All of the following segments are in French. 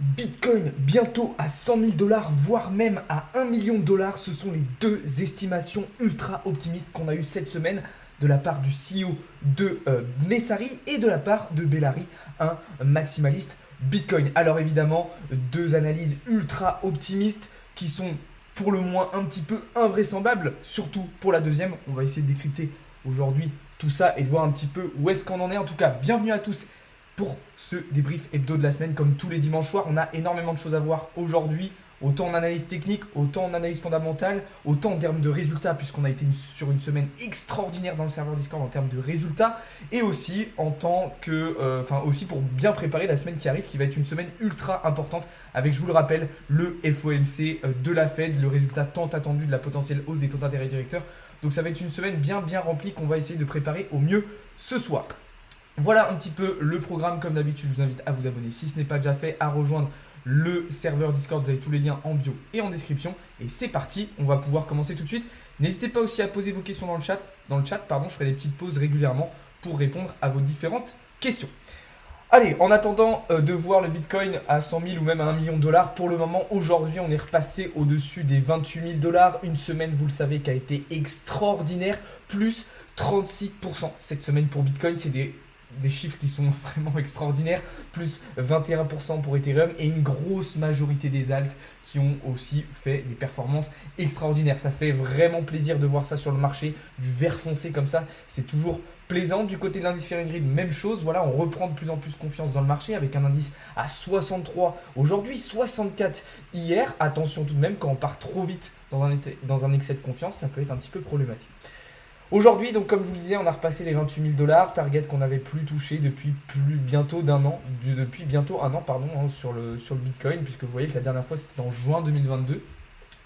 Bitcoin bientôt à 100 000 dollars, voire même à 1 million de dollars. Ce sont les deux estimations ultra optimistes qu'on a eues cette semaine de la part du CEO de Messari et de la part de Bellary, un maximaliste Bitcoin. Alors évidemment, deux analyses ultra optimistes qui sont pour le moins un petit peu invraisemblables, surtout pour la deuxième. On va essayer de décrypter aujourd'hui tout ça et de voir un petit peu où est-ce qu'on en est. En tout cas, bienvenue à tous pour ce débrief hebdo de la semaine. Comme tous les dimanches soirs, on a énormément de choses à voir aujourd'hui, autant en analyse technique, autant en analyse fondamentale, autant en termes de résultats, puisqu'on a été sur une semaine extraordinaire dans le serveur Discord en termes de résultats, et aussi en tant que, aussi pour bien préparer la semaine qui arrive, qui va être une semaine ultra importante, avec, je vous le rappelle, le FOMC de la Fed, le résultat tant attendu de la potentielle hausse des taux d'intérêt directeurs. Donc ça va être une semaine bien remplie qu'on va essayer de préparer au mieux ce soir. Voilà un petit peu le programme. Comme d'habitude, je vous invite à vous abonner si ce n'est pas déjà fait, à rejoindre le serveur Discord. Vous avez tous les liens en bio et en description. Et c'est parti, on va pouvoir commencer tout de suite. N'hésitez pas aussi à poser vos questions dans le chat. Je ferai des petites pauses régulièrement pour répondre à vos différentes questions. Allez, en attendant de voir le Bitcoin à 100 000 ou même à 1 million de dollars, pour le moment, aujourd'hui, on est repassé au-dessus des 28 000 dollars. Une semaine, vous le savez, qui a été extraordinaire, plus 36% cette semaine pour Bitcoin. C'est des chiffres qui sont vraiment extraordinaires, plus 21% pour Ethereum et une grosse majorité des alts qui ont aussi fait des performances extraordinaires. Ça fait vraiment plaisir de voir ça sur le marché, du vert foncé comme ça, c'est toujours plaisant. Du côté de l'indice Fear and Greed, même chose, voilà, on reprend de plus en plus confiance dans le marché avec un indice à 63 aujourd'hui, 64 hier. Attention tout de même, quand on part trop vite dans un excès de confiance, ça peut être un petit peu problématique. Aujourd'hui, donc comme je vous le disais, on a repassé les 28 000 dollars, target qu'on n'avait plus touché depuis bientôt un an, sur le Bitcoin, puisque vous voyez que la dernière fois c'était en juin 2022.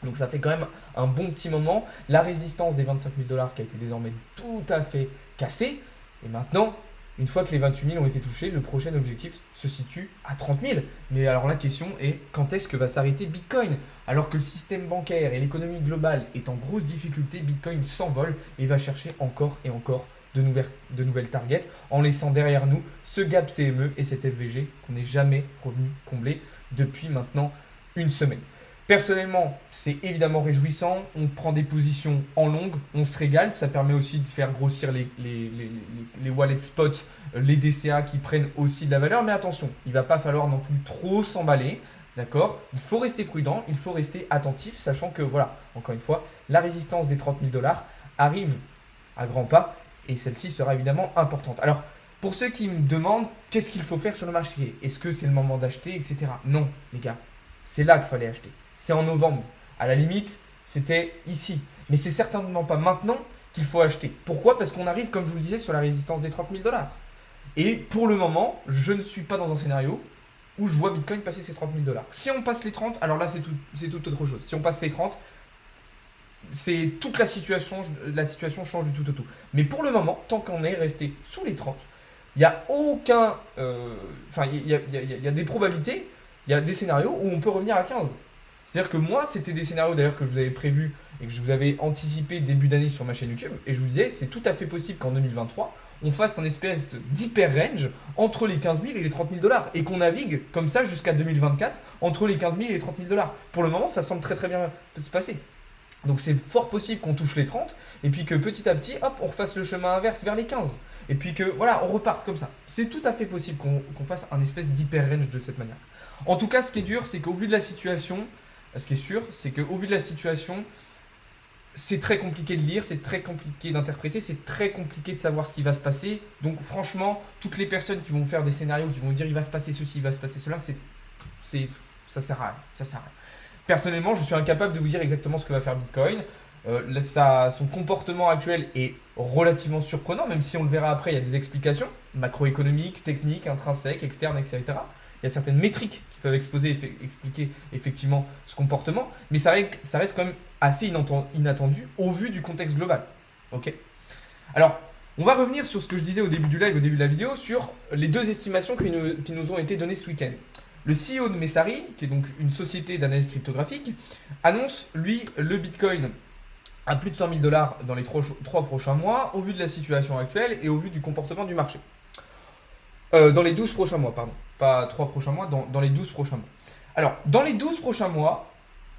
Donc ça fait quand même un bon petit moment. La résistance des 25 000 dollars qui a été désormais tout à fait cassée. Et maintenant, une fois que les 28 000 ont été touchés, le prochain objectif se situe à 30 000. Mais alors la question est, quand est-ce que va s'arrêter Bitcoin? Alors que le système bancaire et l'économie globale est en grosse difficulté, Bitcoin s'envole et va chercher encore et encore de nouvelles targets, en laissant derrière nous ce gap CME et cet FVG qu'on n'est jamais revenu combler depuis maintenant une semaine. Personnellement, c'est évidemment réjouissant. On prend des positions en longue, on se régale. Ça permet aussi de faire grossir les wallets spot, les DCA qui prennent aussi de la valeur. Mais attention, il ne va pas falloir non plus trop s'emballer. D'accord? Il faut rester prudent, il faut rester attentif, sachant que, voilà, encore une fois, la résistance des 30 000 dollars arrive à grands pas et celle-ci sera évidemment importante. Alors, pour ceux qui me demandent qu'est-ce qu'il faut faire sur le marché, est-ce que c'est le moment d'acheter, etc. Non, les gars, c'est là qu'il fallait acheter. C'est en novembre. À la limite, c'était ici. Mais c'est certainement pas maintenant qu'il faut acheter. Pourquoi? Parce qu'on arrive, comme je vous le disais, sur la résistance des 30 000 dollars. Et pour le moment, je ne suis pas dans un scénario où je vois Bitcoin passer ces 30 000 dollars. Si on passe les 30, alors là, c'est tout autre chose. Si on passe les 30, c'est toute la situation change du tout au tout. Mais pour le moment, tant qu'on est resté sous les 30, il n'y a aucun... il y a des probabilités, il y a des scénarios où on peut revenir à 15. C'est-à-dire que moi, c'était des scénarios d'ailleurs que je vous avais prévus et que je vous avais anticipé début d'année sur ma chaîne YouTube. Et je vous disais, c'est tout à fait possible qu'en 2023, on fasse un espèce d'hyper range entre les 15 000 et les 30 000 dollars. Et qu'on navigue comme ça jusqu'à 2024 entre les 15 000 et les 30 000 dollars. Pour le moment, ça semble très bien se passer. Donc c'est fort possible qu'on touche les 30 et puis que petit à petit, hop, on refasse le chemin inverse vers les 15. Et puis que voilà, on reparte comme ça. C'est tout à fait possible qu'on fasse un espèce d'hyper range de cette manière. En tout cas, ce qui est dur, c'est qu'au vu de la situation, ce qui est sûr, c'est qu'au vu de la situation, c'est très compliqué de lire, c'est très compliqué d'interpréter, c'est très compliqué de savoir ce qui va se passer. Donc franchement, toutes les personnes qui vont faire des scénarios, qui vont dire il va se passer ceci, il va se passer cela, ça sert à rien. Ça sert à rien. Personnellement, je suis incapable de vous dire exactement ce que va faire Bitcoin. Son comportement actuel est relativement surprenant, même si on le verra après, il y a des explications macroéconomiques, techniques, intrinsèques, externes, etc. Il y a certaines métriques qui peuvent expliquer effectivement ce comportement, mais ça reste quand même assez inattendu au vu du contexte global. Ok. Alors, on va revenir sur ce que je disais au début du live, au début de la vidéo, sur les deux estimations qui nous ont été données ce week-end. Le CEO de Messari, qui est donc une société d'analyse cryptographique, annonce, lui, le Bitcoin à plus de 100 000 dollars dans les 3 prochains mois, au vu de la situation actuelle et au vu du comportement du marché. Dans les 12 prochains mois, pardon. Pas 3 prochains mois, dans les 12 prochains mois. Alors, dans les 12 prochains mois,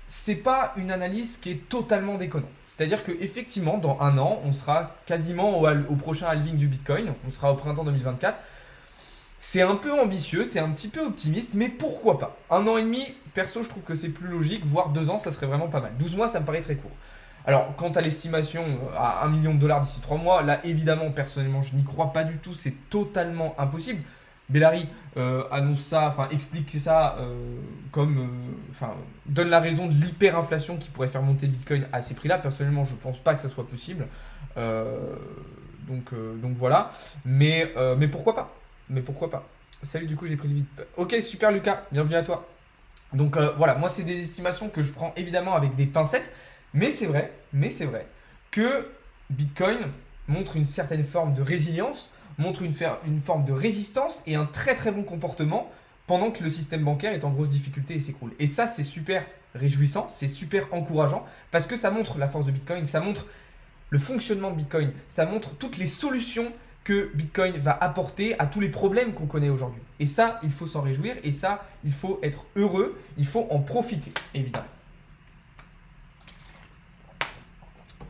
c'est pas une analyse qui est totalement déconnante. C'est-à-dire qu'effectivement, dans un an, on sera quasiment au prochain halving du Bitcoin. On sera au printemps 2024. C'est un peu ambitieux, c'est un petit peu optimiste, mais pourquoi pas? Un an et demi, perso, je trouve que c'est plus logique, voire 2 ans, ça serait vraiment pas mal. 12 mois, ça me paraît très court. Alors, quant à l'estimation à 1 million de dollars d'ici 3 mois, là, évidemment, personnellement, je n'y crois pas du tout, c'est totalement impossible. Bellary annonce ça, enfin explique ça enfin donne la raison de l'hyperinflation qui pourrait faire monter le Bitcoin à ces prix-là. Personnellement, je pense pas que ça soit possible. Donc voilà. Mais pourquoi pas? Mais pourquoi pas? Salut, du coup, j'ai pris le vite. Ok, super Lucas, bienvenue à toi. Donc voilà, moi c'est des estimations que je prends évidemment avec des pincettes, mais c'est vrai que Bitcoin montre une certaine forme de résilience, montre une forme de résistance et un très très bon comportement pendant que le système bancaire est en grosse difficulté et s'écroule. Et ça c'est super réjouissant, c'est super encourageant parce que ça montre la force de Bitcoin, ça montre le fonctionnement de Bitcoin, ça montre toutes les solutions que Bitcoin va apporter à tous les problèmes qu'on connaît aujourd'hui. Et ça, il faut s'en réjouir, et ça, il faut être heureux, il faut en profiter, évidemment.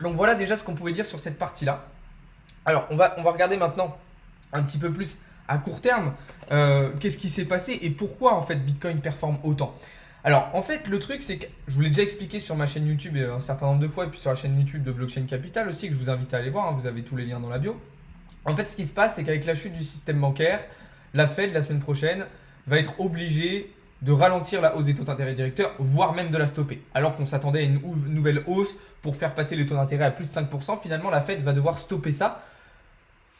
Donc voilà déjà ce qu'on pouvait dire sur cette partie-là. Alors, on va regarder maintenant un petit peu plus à court terme qu'est-ce qui s'est passé et pourquoi en fait Bitcoin performe autant. Alors en fait le truc c'est que je vous l'ai déjà expliqué sur ma chaîne YouTube un certain nombre de fois et puis sur la chaîne YouTube de Blockchain Capital aussi que je vous invite à aller voir, hein, vous avez tous les liens dans la bio. En fait ce qui se passe c'est qu'avec la chute du système bancaire, la Fed la semaine prochaine va être obligée de ralentir la hausse des taux d'intérêt directeurs, voire même de la stopper. Alors qu'on s'attendait à une nouvelle hausse pour faire passer les taux d'intérêt à plus de 5%, finalement la Fed va devoir stopper ça.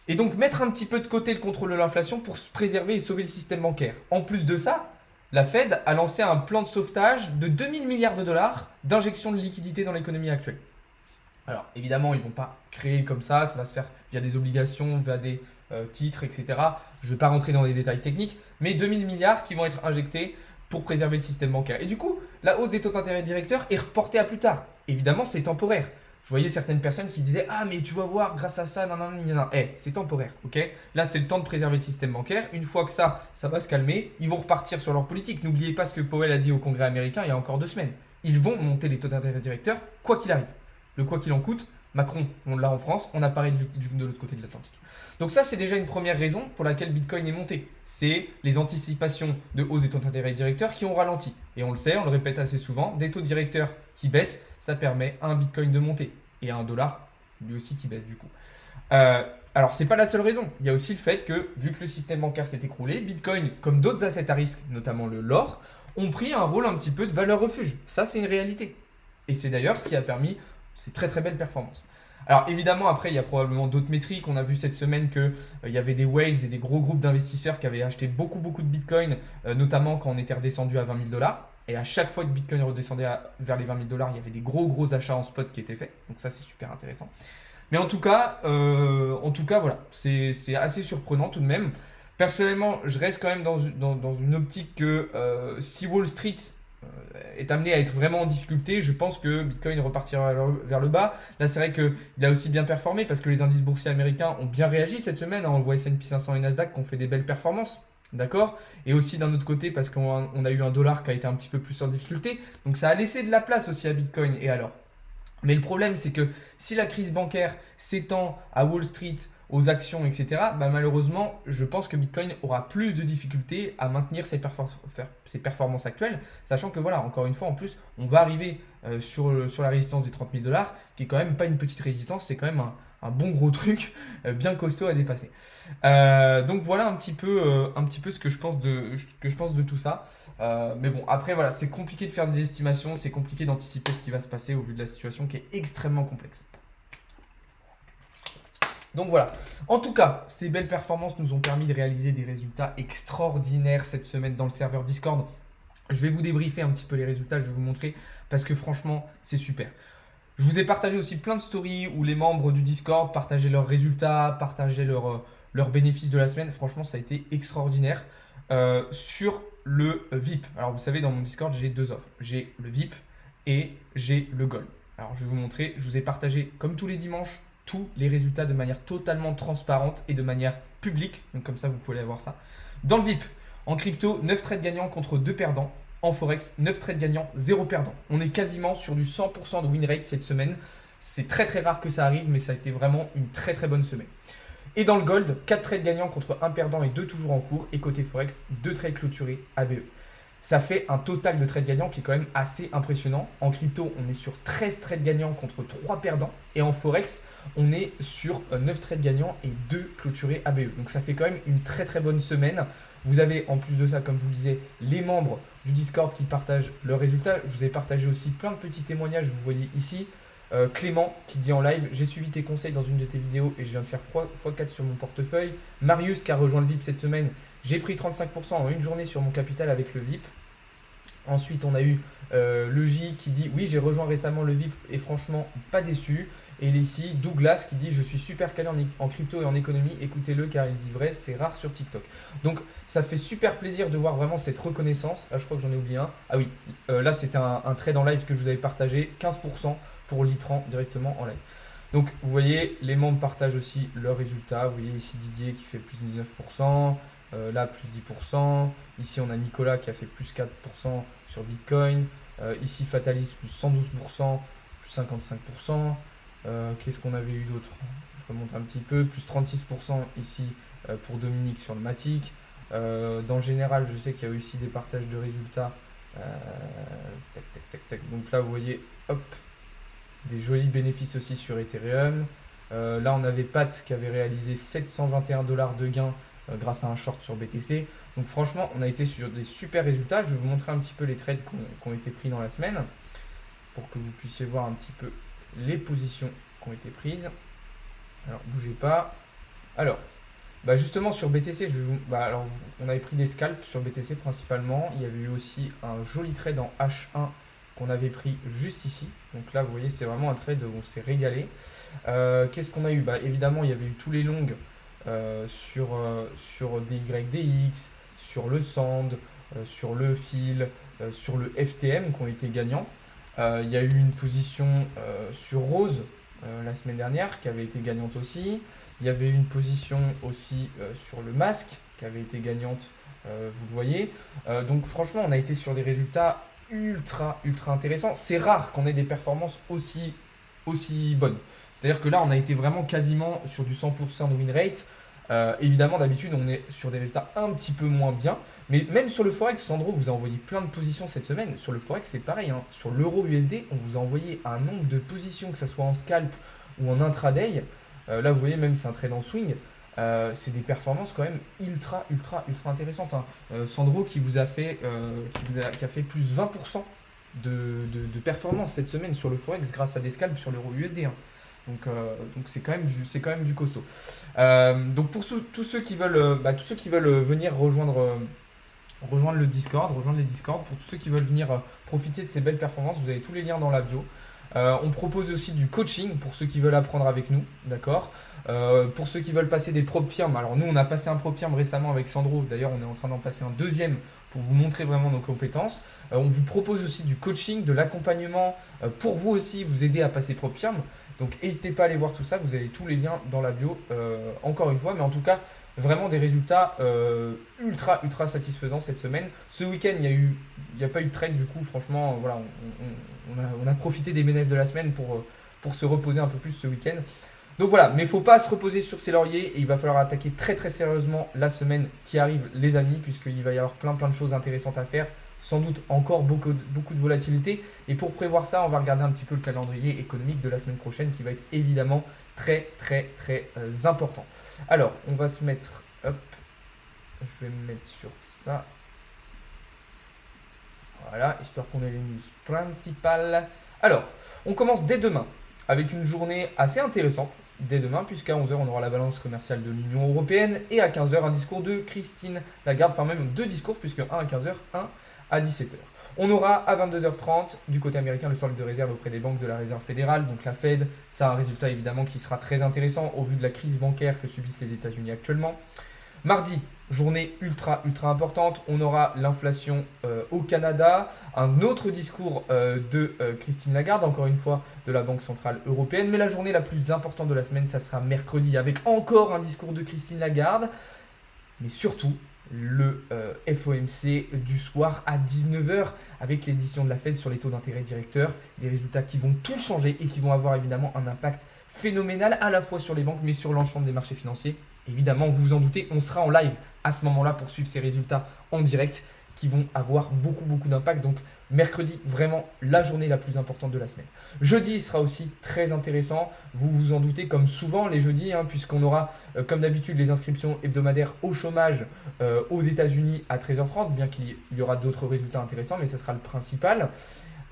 Et donc mettre un petit peu de côté le contrôle de l'inflation pour se préserver et sauver le système bancaire. En plus de ça, la Fed a lancé un plan de sauvetage de 2000 milliards de dollars d'injection de liquidités dans l'économie actuelle. Alors évidemment, ils ne vont pas créer comme ça va se faire via des obligations, via des titres, etc. Je ne vais pas rentrer dans les détails techniques, mais 2000 milliards qui vont être injectés pour préserver le système bancaire. Et du coup, la hausse des taux d'intérêt directeurs est reportée à plus tard. Évidemment, c'est temporaire. Je voyais certaines personnes qui disaient ah mais tu vas voir grâce à ça nanana. C'est temporaire, ok. Là c'est le temps de préserver le système bancaire. Une fois que ça va se calmer, ils vont repartir sur leur politique. N'oubliez pas ce que Powell a dit au Congrès américain il y a encore 2 semaines. Ils vont monter les taux d'intérêt directeurs quoi qu'il arrive. Le quoi qu'il en coûte, Macron on l'a en France, on apparaît de l'autre côté de l'Atlantique. Donc ça c'est déjà une première raison pour laquelle Bitcoin est monté. C'est les anticipations de hausse des taux d'intérêt directeurs qui ont ralenti. Et on le sait, on le répète assez souvent, des taux directeurs qui baissent, ça permet à un Bitcoin de monter. Et à un dollar, lui aussi qui baisse du coup. Alors c'est pas la seule raison. Il y a aussi le fait que, vu que le système bancaire s'est écroulé, Bitcoin, comme d'autres assets à risque, notamment l'or, ont pris un rôle un petit peu de valeur refuge. Ça c'est une réalité. Et c'est d'ailleurs ce qui a permis ces très très belles performances. Alors évidemment après il y a probablement d'autres métriques. On a vu cette semaine qu'il y avait des whales et des gros groupes d'investisseurs qui avaient acheté beaucoup de Bitcoin, notamment quand on était redescendu à 20 000 dollars. Et à chaque fois que Bitcoin redescendait vers les 20 000 dollars, il y avait des gros achats en spot qui étaient faits. Donc ça c'est super intéressant. Mais en tout cas voilà, c'est assez surprenant tout de même. Personnellement, je reste quand même dans une optique que si Wall Street est amené à être vraiment en difficulté, je pense que Bitcoin repartira vers le bas. Là, c'est vrai qu'il a aussi bien performé parce que les indices boursiers américains ont bien réagi cette semaine. On voit S&P 500 et Nasdaq qui ont fait des belles performances. D'accord. Et aussi d'un autre côté, parce qu'on a eu un dollar qui a été un petit peu plus en difficulté. Donc ça a laissé de la place aussi à Bitcoin. Et alors? Mais le problème, c'est que si la crise bancaire s'étend à Wall Street, aux actions, etc., malheureusement, je pense que Bitcoin aura plus de difficultés à maintenir ses performances actuelles, sachant que voilà, encore une fois, en plus, on va arriver sur la résistance des 30 000 dollars, qui est quand même pas une petite résistance, c'est quand même un bon gros truc bien costaud à dépasser. Donc voilà un petit peu ce que je pense de tout ça. Mais bon, après voilà, c'est compliqué de faire des estimations, c'est compliqué d'anticiper ce qui va se passer au vu de la situation qui est extrêmement complexe. Donc voilà, en tout cas, ces belles performances nous ont permis de réaliser des résultats extraordinaires cette semaine dans le serveur Discord. Je vais vous débriefer un petit peu les résultats, je vais vous montrer parce que franchement, c'est super. Je vous ai partagé aussi plein de stories où les membres du Discord partageaient leurs résultats, partageaient leurs bénéfices de la semaine. Franchement, ça a été extraordinaire. Sur le VIP, alors vous savez, dans mon Discord, j'ai 2 offres. J'ai le VIP et j'ai le Gold. Alors je vais vous montrer, je vous ai partagé comme tous les dimanches tous les résultats de manière totalement transparente et de manière public, donc comme ça vous pouvez aller voir ça. Dans le VIP, en crypto, 9 trades gagnants contre 2 perdants. En Forex, 9 trades gagnants, 0 perdant. On est quasiment sur du 100% de win rate cette semaine. C'est très très rare que ça arrive, mais ça a été vraiment une très très bonne semaine. Et dans le gold, 4 trades gagnants contre 1 perdant et 2 toujours en cours. Et côté Forex, 2 trades clôturés ABE. Ça fait un total de trades gagnants qui est quand même assez impressionnant. En crypto, on est sur 13 trades gagnants contre 3 perdants. Et en Forex, on est sur 9 trades gagnants et 2 clôturés ABE. Donc ça fait quand même une très très bonne semaine. Vous avez en plus de ça, comme je vous le disais, les membres du Discord qui partagent leurs résultats. Je vous ai partagé aussi plein de petits témoignages, vous voyez ici. Clément qui dit en live: j'ai suivi tes conseils dans une de tes vidéos et je viens de faire x4 sur mon portefeuille. Marius qui a rejoint le VIP cette semaine: j'ai pris 35% en une journée sur mon capital avec le VIP. Ensuite on a eu le J qui dit: oui, j'ai rejoint récemment le VIP et franchement pas déçu. Et ici Douglas qui dit: je suis super calé en crypto et en économie, écoutez-le car il dit vrai, c'est rare sur TikTok. Donc ça fait super plaisir de voir vraiment cette reconnaissance. Là je crois que j'en ai oublié un. Ah oui, là c'était un trade en live que je vous avais partagé, 15% pour Litran directement en live. Donc vous voyez, les membres partagent aussi leurs résultats. Vous voyez ici Didier qui fait plus 19%, là plus 10%. Ici on a Nicolas qui a fait plus 4% sur Bitcoin. Ici Fatalis plus 112%, plus 55%. Qu'est-ce qu'on avait eu d'autre? Je remonte un petit peu, plus 36% ici pour Dominique sur le Matic. Dans le général, je sais qu'il y a eu aussi des partages de résultats. Tac, tac, tac, tac. Donc là, vous voyez, hop, des jolis bénéfices aussi sur Ethereum. Là, on avait Pat qui avait réalisé 721 $ de gains grâce à un short sur BTC. Donc franchement, on a été sur des super résultats. Je vais vous montrer un petit peu les trades qui ont été pris dans la semaine pour que vous puissiez voir un petit peu les positions qui ont été prises. Alors, bougez pas. Alors, justement sur BTC, on avait pris des scalps sur BTC principalement. Il y avait eu aussi un joli trade en H1 qu'on avait pris juste ici. Donc là, vous voyez, c'est vraiment un trade où on s'est régalé. Qu'est-ce qu'on a eu? Évidemment, il y avait eu tous les longs sur DYDX, sur le Sand, sur le fil, sur le FTM qui ont été gagnants. Il y a eu une position sur Rose la semaine dernière qui avait été gagnante aussi. Il y avait une position aussi sur le masque qui avait été gagnante, vous le voyez. Donc franchement, on a été sur des résultats ultra intéressants. C'est rare qu'on ait des performances aussi bonnes. C'est-à-dire que là, on a été vraiment quasiment sur du 100% de win rate. Évidemment, d'habitude, on est sur des résultats un petit peu moins bien. Mais même sur le Forex, Sandro vous a envoyé plein de positions cette semaine. Sur le Forex, c'est pareil. Sur l'euro USD, on vous a envoyé un nombre de positions, que ce soit en scalp ou en intraday. Là, vous voyez, même c'est un trade en swing. C'est des performances quand même ultra intéressantes. Sandro qui vous a fait, qui a fait plus 20% de performance cette semaine sur le Forex grâce à des scalps sur l'euro USD. Donc c'est quand même du costaud. Donc pour tous ceux qui veulent venir rejoindre le Discord, rejoindre les Discord, pour tous ceux qui veulent venir profiter de ces belles performances, vous avez tous les liens dans la bio. On propose aussi du coaching pour ceux qui veulent apprendre avec nous, d'accord. Pour ceux qui veulent passer des prop firmes, alors nous on a passé un prop firme récemment avec Sandro, d'ailleurs on est en train d'en passer un deuxième pour vous montrer vraiment nos compétences. On vous propose aussi du coaching, de l'accompagnement pour vous aussi vous aider à passer prop firme. Donc n'hésitez pas à aller voir tout ça, vous avez tous les liens dans la bio, encore une fois, mais en tout cas vraiment des résultats ultra satisfaisants cette semaine. Ce week-end, il n'y a pas eu de trade du coup, franchement, voilà, on a profité des bénéfices de la semaine pour se reposer un peu plus ce week-end. Donc voilà, mais il ne faut pas se reposer sur ses lauriers et il va falloir attaquer très sérieusement la semaine qui arrive, les amis, puisqu'il va y avoir plein de choses intéressantes à faire. Sans doute encore beaucoup de volatilité. Et pour prévoir ça, on va regarder un petit peu le calendrier économique de la semaine prochaine qui va être évidemment très important. Alors, on va se mettre, hop, je vais me mettre sur ça. Voilà, histoire qu'on ait les news principales. Alors, on commence dès demain avec une journée assez intéressante. Dès demain, puisqu'à 11h, on aura la balance commerciale de l'Union Européenne et à 15h, un discours de Christine Lagarde, enfin même deux discours, puisque un à 15h, un à 17h. On aura à 22h30 du côté américain le solde de réserve auprès des banques de la réserve fédérale, donc la Fed. Ça a un résultat évidemment qui sera très intéressant au vu de la crise bancaire que subissent les États-Unis actuellement. Mardi, Journée ultra importante, on aura l'inflation au Canada, un autre discours de Christine Lagarde, encore une fois de la Banque Centrale Européenne, mais la journée la plus importante de la semaine, ça sera mercredi avec encore un discours de Christine Lagarde, mais surtout le FOMC du soir à 19 h avec l'édition de la Fed sur les taux d'intérêt directeurs, des résultats qui vont tout changer et qui vont avoir évidemment un impact phénoménal à la fois sur les banques mais sur l'ensemble des marchés financiers. Évidemment, vous vous en doutez, on sera en live à ce moment-là pour suivre ces résultats en direct qui vont avoir beaucoup d'impact. Donc mercredi, vraiment la journée la plus importante de la semaine. Jeudi sera aussi très intéressant, vous vous en doutez, comme souvent les jeudis, puisqu'on aura comme d'habitude les inscriptions hebdomadaires au chômage aux États-Unis à 13 h 30, bien qu'il y aura d'autres résultats intéressants, mais ce sera le principal.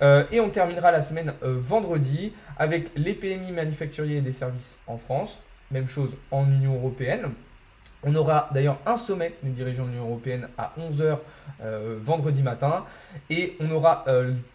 Et on terminera la semaine vendredi avec les PMI manufacturiers et des services en France. Même chose en Union européenne. On aura d'ailleurs un sommet des dirigeants de l'Union européenne à 11 h vendredi matin. Et on aura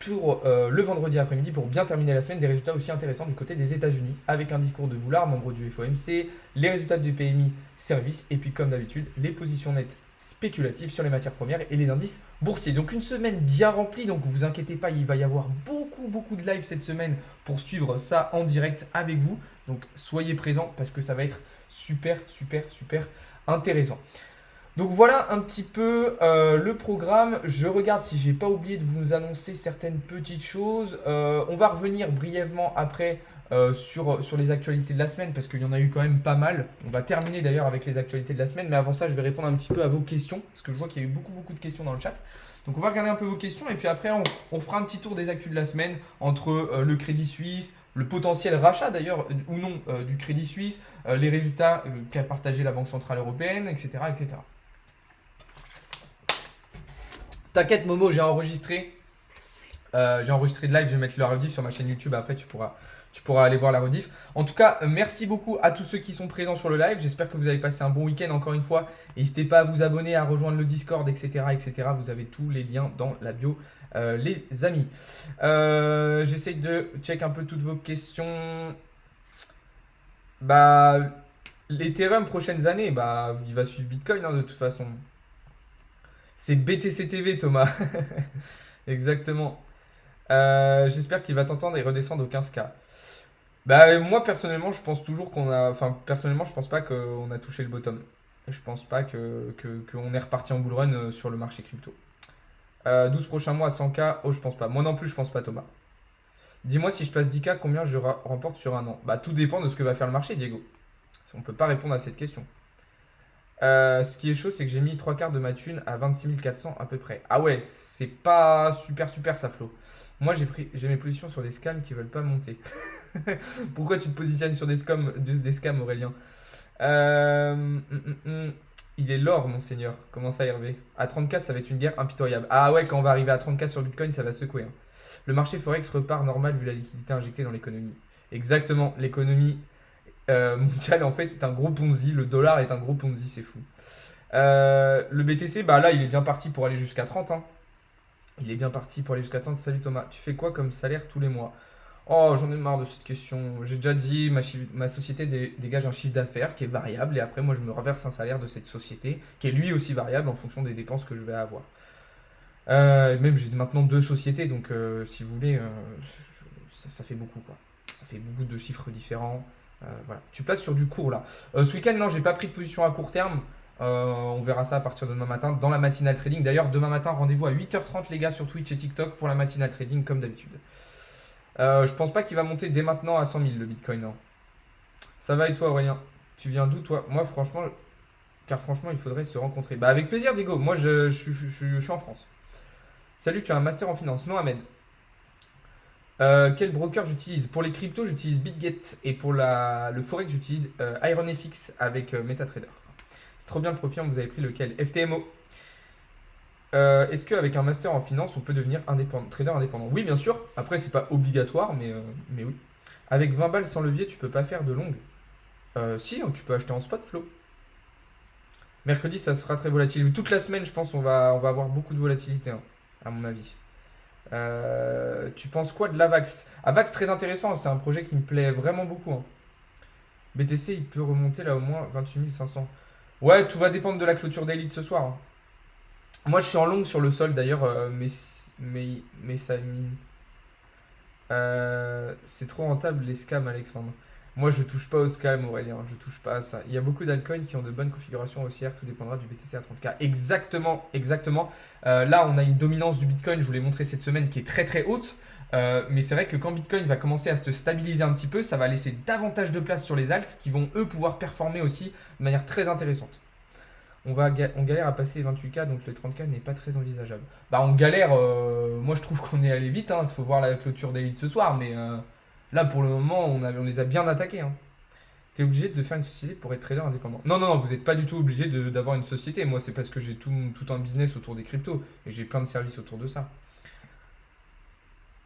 pour le vendredi après-midi, pour bien terminer la semaine, des résultats aussi intéressants du côté des États-Unis, avec un discours de Boulard, membre du FOMC, les résultats du PMI services, et puis comme d'habitude, les positions nettes spéculatives sur les matières premières et les indices boursiers. Donc une semaine bien remplie, donc vous inquiétez pas, il va y avoir beaucoup de live cette semaine pour suivre ça en direct avec vous. Donc soyez présents parce que ça va être super intéressant. Donc voilà un petit peu le programme. Je regarde si j'ai pas oublié de vous annoncer certaines petites choses. On va revenir brièvement après sur les actualités de la semaine parce qu'il y en a eu quand même pas mal. On va terminer d'ailleurs avec les actualités de la semaine, mais avant ça je vais répondre un petit peu à vos questions parce que je vois qu'il y a eu beaucoup de questions dans le chat. Donc on va regarder un peu vos questions et puis après on fera un petit tour des actus de la semaine entre le Crédit Suisse, le potentiel rachat d'ailleurs ou non du Crédit Suisse, les résultats qu'a partagé la Banque Centrale Européenne, etc. T'inquiète Momo, j'ai enregistré de live, je vais mettre la rediff sur ma chaîne YouTube, après tu pourras aller voir la rediff. En tout cas, merci beaucoup à tous ceux qui sont présents sur le live, j'espère que vous avez passé un bon week-end encore une fois. N'hésitez pas à vous abonner, à rejoindre le Discord, etc. Vous avez tous les liens dans la bio, les amis. J'essaye de check un peu toutes vos questions. Bah, l'Ethereum prochaines années, bah, il va suivre Bitcoin de toute façon. C'est BTC TV Thomas. Exactement. J'espère qu'il va t'entendre et redescendre au 15K. Bah, moi personnellement, je pense toujours qu'on a. Enfin, personnellement, je pense pas qu'on a touché le bottom. Et je pense pas qu'on est reparti en bull run sur le marché crypto. 12 prochains mois à 100K, oh, je pense pas. Moi non plus, je pense pas, Thomas. Dis-moi si je place 10K, combien je remporte sur un an? Bah, tout dépend de ce que va faire le marché, Diego. On peut pas répondre à cette question. Ce qui est chaud, c'est que j'ai mis 3 quarts de ma thune à 26 400 à peu près. Ah ouais, c'est pas super ça, Flo. Moi, j'ai mes positions sur des scams qui veulent pas monter. Pourquoi tu te positionnes sur des scams, Aurélien? Il est l'or, mon seigneur. Comment ça, Hervé? À 30K, ça va être une guerre impitoyable. Ah ouais, quand on va arriver à 30K sur Bitcoin, ça va secouer. Le marché Forex repart normal vu la liquidité injectée dans l'économie. Exactement, l'économie mondiale en fait est un gros Ponzi. Le dollar est un gros Ponzi, c'est fou. Le BTC, bah là, il est bien parti pour aller jusqu'à 30. Il est bien parti pour aller jusqu'à 30. Salut Thomas, tu fais quoi comme salaire tous les mois? Oh, j'en ai marre de cette question. J'ai déjà dit, ma société dégage un chiffre d'affaires qui est variable et après, moi, je me reverse un salaire de cette société qui est lui aussi variable en fonction des dépenses que je vais avoir. Même j'ai maintenant 2 sociétés, donc si vous voulez, ça fait beaucoup quoi. Ça fait beaucoup de chiffres différents. Voilà. Tu places sur du court là. Ce week-end, non, j'ai pas pris de position à court terme. On verra ça à partir de demain matin dans la matinale trading. D'ailleurs, demain matin, rendez-vous à 8 h 30 les gars sur Twitch et TikTok pour la matinale trading comme d'habitude. Je pense pas qu'il va monter dès maintenant à 100 000 le Bitcoin. Non. Ça va et toi Aurélien? Tu viens d'où toi? Moi franchement, il faudrait se rencontrer. Bah avec plaisir Diego, moi je suis en France. Salut, tu as un master en finance. Non, Ahmed. Quel broker j'utilise? Pour les cryptos, j'utilise BitGet. Et pour le forex, j'utilise IronFX avec MetaTrader. C'est trop bien le profil, vous avez pris lequel? FTMO. Est-ce qu'avec un master en finance, on peut devenir trader indépendant? Oui, bien sûr. Après, c'est pas obligatoire, mais oui. Avec 20 balles sans levier, tu peux pas faire de longue. Si, tu peux acheter en spot, Flo. Mercredi, ça sera très volatile. Toute la semaine, je pense, on va avoir beaucoup de volatilité, à mon avis. Tu penses quoi de l'Avax? Avax, très intéressant, c'est un projet qui me plaît vraiment beaucoup. BTC, il peut remonter là au moins 28 500. Ouais, tout va dépendre de la clôture d'élite ce soir, hein. Moi, je suis en longue sur le sol d'ailleurs, mais ça mine. C'est trop rentable les scams, Alexandre. Moi, je touche pas aux scams, Aurélien. Je touche pas à ça. Il y a beaucoup d'altcoins qui ont de bonnes configurations haussières. Tout dépendra du BTC à 30K. Exactement, exactement. Là, on a une dominance du Bitcoin, je vous l'ai montré cette semaine, qui est très très haute. Mais c'est vrai que quand Bitcoin va commencer à se stabiliser un petit peu, ça va laisser davantage de place sur les alts qui vont eux pouvoir performer aussi de manière très intéressante. On galère à passer les 28K, donc le 30K n'est pas très envisageable. Bah on galère, moi je trouve qu'on est allé vite, il faut voir la clôture d'élite ce soir, mais là pour le moment on les a bien attaqués, hein. T'es obligé de faire une société pour être trader indépendant. Non, non, non, vous n'êtes pas du tout obligé d'avoir une société. Moi c'est parce que j'ai tout un business autour des cryptos et j'ai plein de services autour de ça.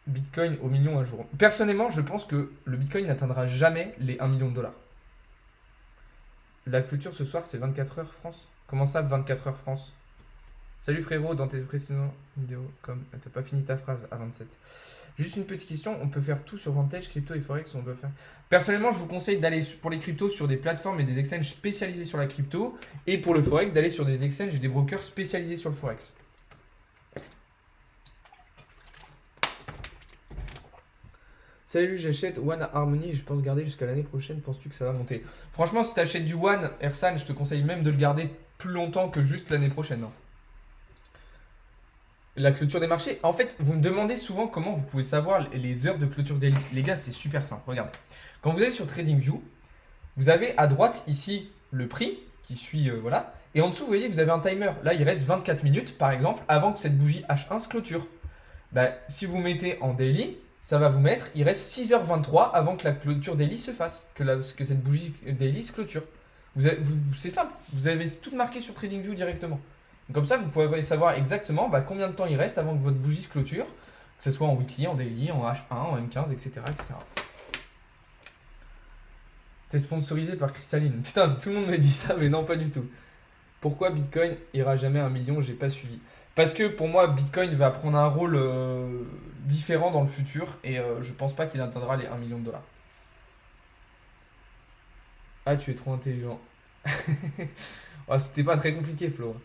Bitcoin au million un jour. Personnellement, je pense que le Bitcoin n'atteindra jamais les 1 million de dollars. La clôture ce soir c'est 24 heures France. Comment ça 24 heures France? Salut frérot, dans tes précédentes vidéos, comme t'as pas fini ta phrase à 27. Juste une petite question, on peut faire tout sur Vantage, crypto et forex, on doit faire. Personnellement, je vous conseille d'aller pour les cryptos sur des plateformes et des exchanges spécialisés sur la crypto, et pour le forex d'aller sur des exchanges et des brokers spécialisés sur le forex. Salut, j'achète One à Harmony et je pense garder jusqu'à l'année prochaine. Penses-tu que ça va monter? Franchement, si t'achètes du One, Ersan, je te conseille même de le garder plus longtemps que juste l'année prochaine, hein. La clôture des marchés. En fait, vous me demandez souvent comment vous pouvez savoir les heures de clôture d'élite. Les gars, c'est super simple. Regardez. Quand vous allez sur TradingView, vous avez à droite ici le prix qui suit, voilà. Et en dessous, vous voyez, vous avez un timer. Là, il reste 24 minutes, par exemple, avant que cette bougie H1 se clôture. Bah, si vous mettez en daily, ça va vous mettre, il reste 6h23 avant que la clôture daily se fasse, que cette bougie daily se clôture. C'est simple, vous avez tout marqué sur TradingView directement. Comme ça, vous pouvez savoir exactement combien de temps il reste avant que votre bougie se clôture, que ce soit en weekly, en daily, en H1, en M15, etc. etc. T'es sponsorisé par Crystalline. Putain, tout le monde me dit ça, mais non, pas du tout. Pourquoi Bitcoin ira jamais à 1 million? J'ai pas suivi. Parce que pour moi, Bitcoin va prendre un rôle différent dans le futur et je pense pas qu'il atteindra les 1 million de dollars. Ah, tu es trop intelligent. Oh, c'était pas très compliqué, Flo.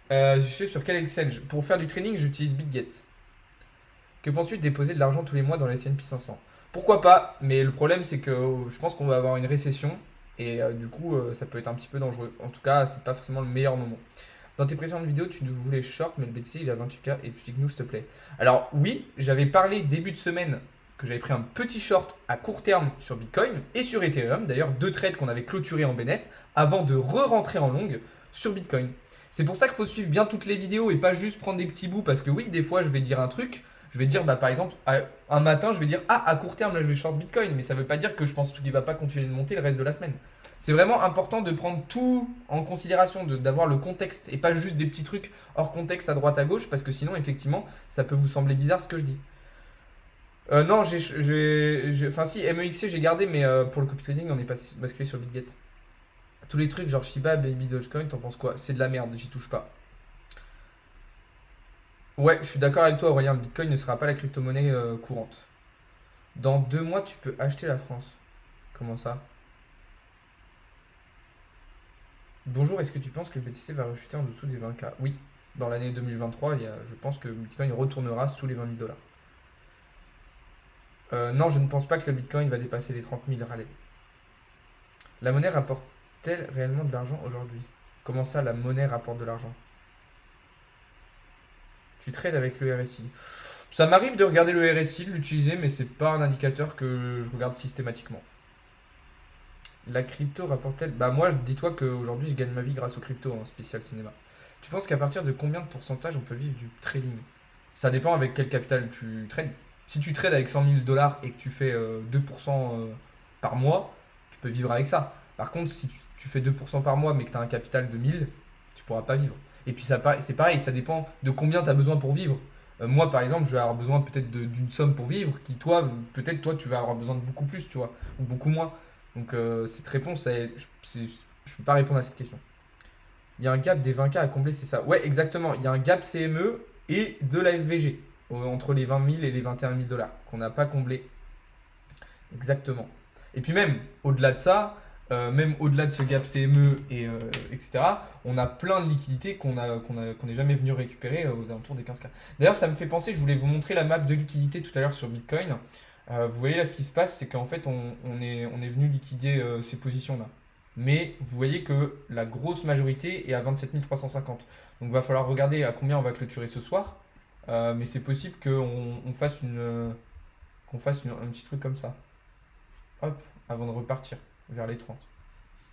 Je suis sur quel exchange? Pour faire du trading, j'utilise BitGet. Que penses-tu de déposer de l'argent tous les mois dans les S&P 500? Pourquoi pas? Mais le problème, c'est que je pense qu'on va avoir une récession et du coup, ça peut être un petit peu dangereux. En tout cas, c'est pas forcément le meilleur moment. Dans tes précédentes vidéos, tu nous voulais short, mais le BTC il est à 28K. Explique-nous, s'il te plaît. Alors, oui, j'avais parlé début de semaine que j'avais pris un petit short à court terme sur Bitcoin et sur Ethereum. D'ailleurs, 2 trades qu'on avait clôturés en bénéf avant de re-rentrer en longue sur Bitcoin. C'est pour ça qu'il faut suivre bien toutes les vidéos et pas juste prendre des petits bouts parce que oui, des fois, je vais dire un truc. Je vais dire, par exemple, un matin, je vais dire, ah, à court terme, là, je vais short Bitcoin. Mais ça ne veut pas dire que je pense qu'il ne va pas continuer de monter le reste de la semaine. C'est vraiment important de prendre tout en considération, d'avoir le contexte et pas juste des petits trucs hors contexte à droite à gauche parce que sinon, effectivement, ça peut vous sembler bizarre ce que je dis. Non, enfin si, MEXC j'ai gardé, mais pour le copy trading, on est basculé sur BitGet. Tous les trucs genre Shiba, Baby Dogecoin, t'en penses quoi? C'est de la merde, j'y touche pas. Ouais, je suis d'accord avec toi, Aurélien, le Bitcoin ne sera pas la crypto-monnaie courante. Dans 2 mois, tu peux acheter la France. Comment ça? Bonjour, est-ce que tu penses que le BTC va rechuter en dessous des 20K? Oui, dans l'année 2023, je pense que Bitcoin retournera sous les 20 000 dollars. Non, je ne pense pas que le Bitcoin va dépasser les 30 000 rallye. La monnaie rapporte-t-elle réellement de l'argent aujourd'hui? Comment ça, la monnaie rapporte de l'argent? Tu trades avec le RSI. Ça m'arrive de regarder le RSI, de l'utiliser, mais c'est pas un indicateur que je regarde systématiquement. La crypto rapporte-t-elle? Bah moi, dis-toi qu'aujourd'hui, je gagne ma vie grâce aux cryptos, en spécial cinéma. Tu penses qu'à partir de combien de pourcentage on peut vivre du trading? Ça dépend avec quel capital tu trades. Si tu trades avec 100 000 dollars et que tu fais 2% par mois, tu peux vivre avec ça. Par contre, si tu fais 2% par mois mais que tu as un capital de 1000, tu pourras pas vivre. Et puis c'est pareil, ça dépend de combien tu as besoin pour vivre. Moi, par exemple, je vais avoir besoin peut-être d'une somme pour vivre qui, toi, peut-être, toi, tu vas avoir besoin de beaucoup plus, tu vois, ou beaucoup moins. Donc, cette réponse, je ne peux pas répondre à cette question. Il y a un gap des 20K à combler, c'est ça? Ouais, exactement. Il y a un gap CME et de la FVG entre les 20 000 et les 21 000 dollars qu'on n'a pas comblé. Exactement. Et puis même, au-delà de ça, même au-delà de ce gap CME etc., on a plein de liquidités qu'on n'est jamais venu récupérer aux alentours des 15K. D'ailleurs, ça me fait penser, je voulais vous montrer la map de liquidité tout à l'heure sur Bitcoin. Vous voyez là, ce qui se passe, c'est qu'en fait, on est venu liquider ces positions-là. Mais vous voyez que la grosse majorité est à 27 350. Donc, il va falloir regarder à combien on va clôturer ce soir. Mais c'est possible qu'on fasse un petit truc comme ça. Hop, avant de repartir vers les 30.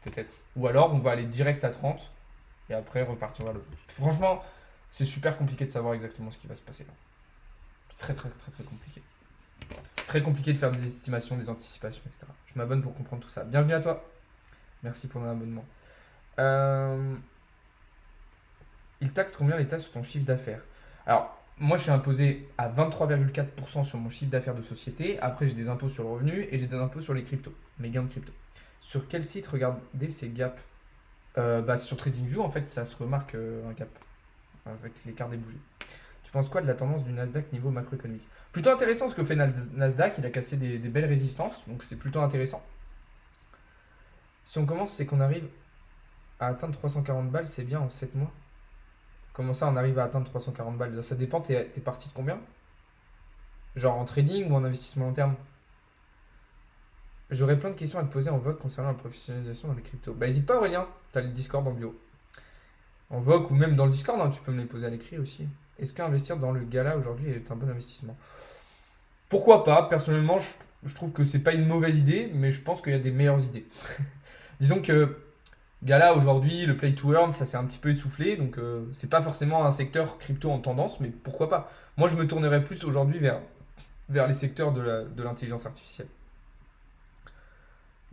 Peut-être. Ou alors, on va aller direct à 30 et après repartir vers le haut. Franchement, c'est super compliqué de savoir exactement ce qui va se passer là. C'est très, très, très, très compliqué. Très compliqué de faire des estimations, des anticipations, etc. Je m'abonne pour comprendre tout ça. Bienvenue à toi. Merci pour ton abonnement. Il taxe combien l'État sur ton chiffre d'affaires? Alors, moi, je suis imposé à 23,4% sur mon chiffre d'affaires de société. Après, j'ai des impôts sur le revenu et j'ai des impôts sur les cryptos, mes gains de crypto. Sur quel site regardez ces gaps? Sur TradingView, en fait, ça se remarque un gap avec l'écart des bougies. Tu penses quoi de la tendance du Nasdaq niveau macroéconomique? Plutôt intéressant ce que fait Nasdaq, il a cassé des belles résistances, donc c'est plutôt intéressant. Si on commence, c'est qu'on arrive à atteindre 340 balles, c'est bien en 7 mois. Comment ça, on arrive à atteindre 340 balles? Ça dépend, t'es parti de combien? Genre en trading ou en investissement long terme? J'aurais plein de questions à te poser en VOC concernant la professionnalisation dans les cryptos. Bah n'hésite pas Aurélien, t'as le Discord en bio. En VOC ou même dans le Discord, hein, tu peux me les poser à l'écrit aussi. Est-ce qu'investir dans le gala aujourd'hui est un bon investissement? Pourquoi pas? Personnellement, je trouve que c'est pas une mauvaise idée, mais je pense qu'il y a des meilleures idées. Disons que Gala aujourd'hui, le play to earn, ça s'est un petit peu essoufflé, donc c'est pas forcément un secteur crypto en tendance, mais pourquoi pas? Moi, je me tournerais plus aujourd'hui vers les secteurs de l'intelligence artificielle.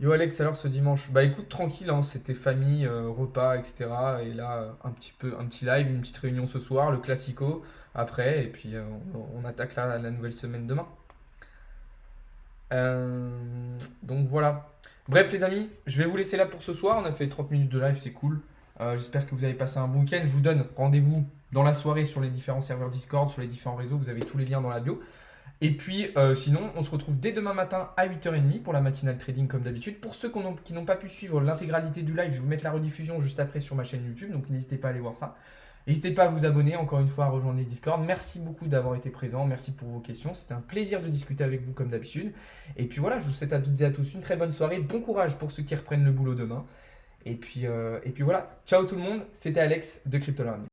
Yo Alex, alors ce dimanche? Bah écoute, tranquille, hein, c'était famille, repas, etc. Et là, un petit live, une petite réunion ce soir, le classico après, et puis on attaque la nouvelle semaine demain. Donc voilà. Bref les amis, je vais vous laisser là pour ce soir. On a fait 30 minutes de live, c'est cool. J'espère que vous avez passé un bon week-end. Je vous donne rendez-vous dans la soirée sur les différents serveurs Discord, sur les différents réseaux. Vous avez tous les liens dans la bio. Et puis sinon, on se retrouve dès demain matin à 8h30 pour la matinale trading comme d'habitude. Pour ceux qui n'ont pas pu suivre l'intégralité du live, je vais vous mettre la rediffusion juste après sur ma chaîne YouTube. Donc n'hésitez pas à aller voir ça. N'hésitez pas à vous abonner, encore une fois, à rejoindre les Discord. Merci beaucoup d'avoir été présent, merci pour vos questions. C'était un plaisir de discuter avec vous comme d'habitude. Et puis voilà, je vous souhaite à toutes et à tous une très bonne soirée. Bon courage pour ceux qui reprennent le boulot demain. Et puis voilà, ciao tout le monde, c'était Alex de Crypto Learning.